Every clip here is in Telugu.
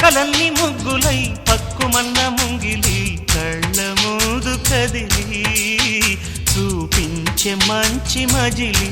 కలల్ని ముగ్గులై పక్కుమన్న ముంగిలి కళ్ళ మూదు కదిలి చూపించే మంచి మజిలీ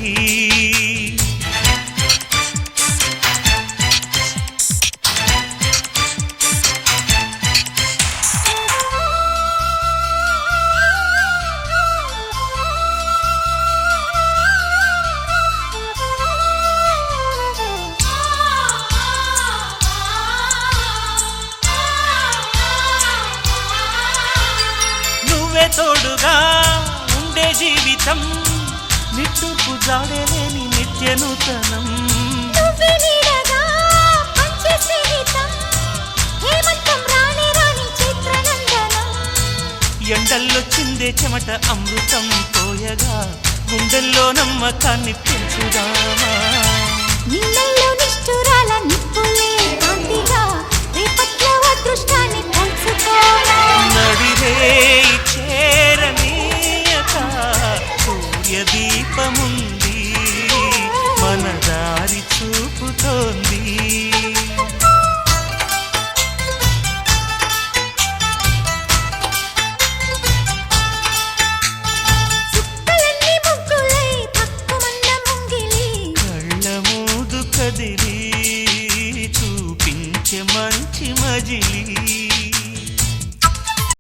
తోడుగా ఉండే జీవితం నిట్టూర్పు జాడలేని నిత్య నూతనం ఎండల్లో చిందే చెమట అమృతం పోయగా గుండెల్లో నమ్మకాన్ని పెంచుదామా నిన్నల్లో నిష్ఠురాల నిప్పులే కాంతిగా రేపట్లో అదృష్టాన్ని పంచుకోమా నడిరే చేరనీయక సూర్య దీపముంది మన దారి చూపుతోంది చుక్కలన్నీ ముగ్గులై పక్కుమన్న ముంగిలి కళ్ళ మూదు కదిలి చూపించే మంచి మజిలీ